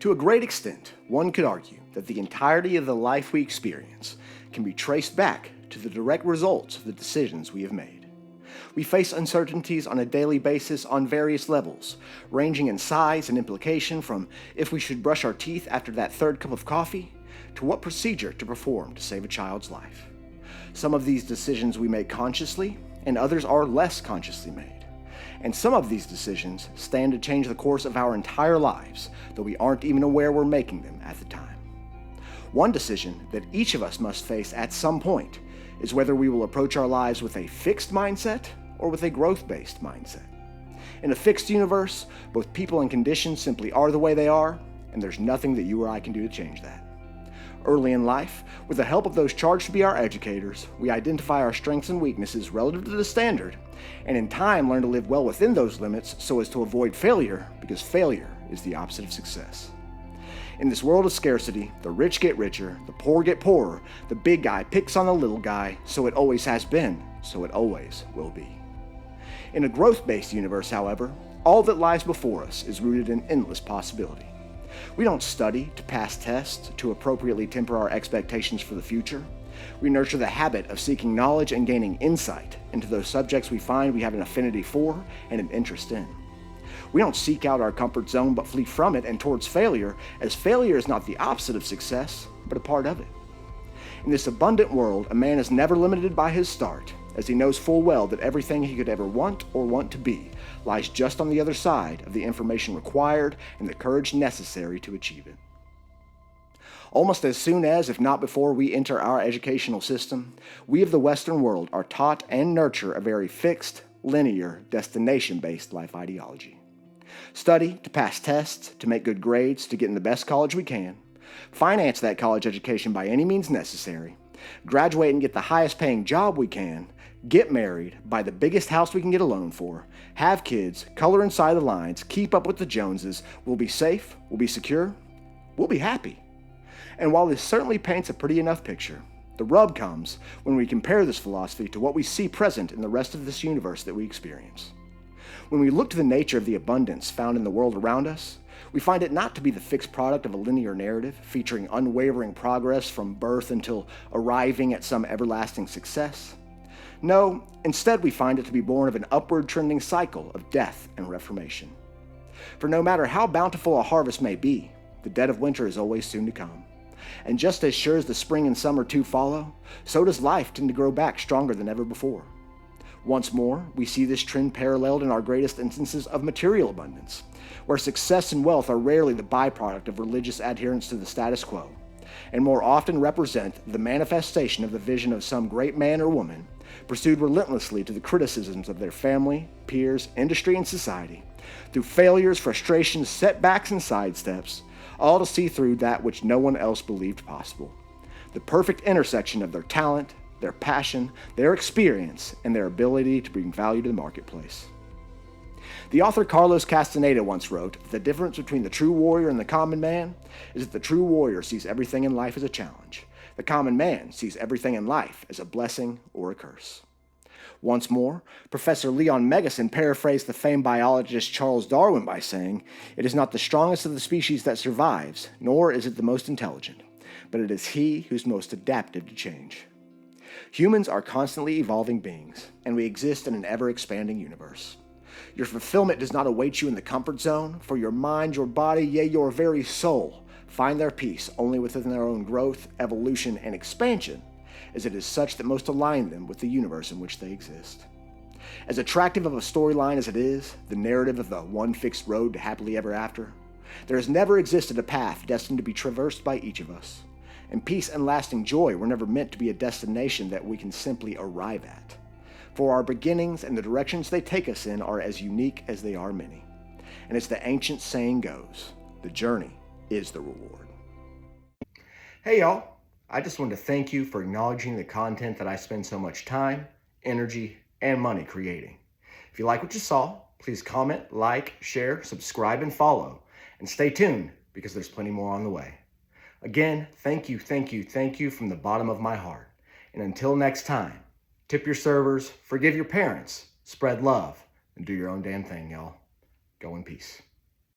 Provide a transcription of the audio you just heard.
To a great extent, one could argue that the entirety of the life we experience can be traced back to the direct results of the decisions we have made. We face uncertainties on a daily basis on various levels, ranging in size and implication from if we should brush our teeth after that third cup of coffee to what procedure to perform to save a child's life. Some of these decisions we make consciously, and others are less consciously made. And some of these decisions stand to change the course of our entire lives, though we aren't even aware we're making them at the time. One decision that each of us must face at some point is whether we will approach our lives with a fixed mindset or with a growth-based mindset. In a fixed universe, both people and conditions simply are the way they are, and there's nothing that you or I can do to change that. Early in life, with the help of those charged to be our educators, we identify our strengths and weaknesses relative to the standard, and in time learn to live well within those limits so as to avoid failure, because failure is the opposite of success. In this world of scarcity, the rich get richer, the poor get poorer, the big guy picks on the little guy, so it always has been, so it always will be. In a growth-based universe, however, all that lies before us is rooted in endless possibility. We don't study to pass tests to appropriately temper our expectations for the future. We nurture the habit of seeking knowledge and gaining insight into those subjects we find we have an affinity for and an interest in. We don't seek out our comfort zone but flee from it and towards failure, as failure is not the opposite of success, but a part of it. In this abundant world, a man is never limited by his start, as he knows full well that everything he could ever want or want to be lies just on the other side of the information required and the courage necessary to achieve it. Almost as soon as, if not before, we enter our educational system, we of the Western world are taught and nurture a very fixed, linear, destination-based life ideology. Study to pass tests, to make good grades, to get in the best college we can, finance that college education by any means necessary, graduate and get the highest paying job we can, get married, buy the biggest house we can get a loan for, have kids, color inside the lines, keep up with the Joneses, we'll be safe, we'll be secure, we'll be happy. And while this certainly paints a pretty enough picture, the rub comes when we compare this philosophy to what we see present in the rest of this universe that we experience. When we look to the nature of the abundance found in the world around us, we find it not to be the fixed product of a linear narrative featuring unwavering progress from birth until arriving at some everlasting success. No, instead we find it to be born of an upward trending cycle of death and reformation. For no matter how bountiful a harvest may be, the dead of winter is always soon to come. And just as sure as the spring and summer too follow, so does life tend to grow back stronger than ever before. Once more, we see this trend paralleled in our greatest instances of material abundance, where success and wealth are rarely the byproduct of religious adherence to the status quo, and more often represent the manifestation of the vision of some great man or woman, pursued relentlessly to the criticisms of their family, peers, industry, and society, through failures, frustrations, setbacks, and sidesteps, all to see through that which no one else believed possible. The perfect intersection of their talent, their passion, their experience, and their ability to bring value to the marketplace. The author Carlos Castaneda once wrote that the difference between the true warrior and the common man is that the true warrior sees everything in life as a challenge. The common man sees everything in life as a blessing or a curse. Once more, Professor Leon Meccas paraphrased the famed biologist Charles Darwin by saying, "It is not the strongest of the species that survives, nor is it the most intelligent, but it is he who's most adapted to change." Humans are constantly evolving beings, and we exist in an ever-expanding universe. Your fulfillment does not await you in the comfort zone, for your mind, your body, yea, your very soul find their peace only within their own growth, evolution, and expansion, as it is such that most align them with the universe in which they exist. As attractive of a storyline as it is, the narrative of the one fixed road to happily ever after, there has never existed a path destined to be traversed by each of us, and peace and lasting joy were never meant to be a destination that we can simply arrive at. For our beginnings and the directions they take us in are as unique as they are many. And as the ancient saying goes, the journey is the reward. Hey y'all, I just wanted to thank you for acknowledging the content that I spend so much time, energy, and money creating. If you like what you saw, please comment, like, share, subscribe, and follow. And stay tuned, because there's plenty more on the way. Again, thank you from the bottom of my heart. And until next time, tip your servers, forgive your parents, spread love, and do your own damn thing, y'all. Go in peace.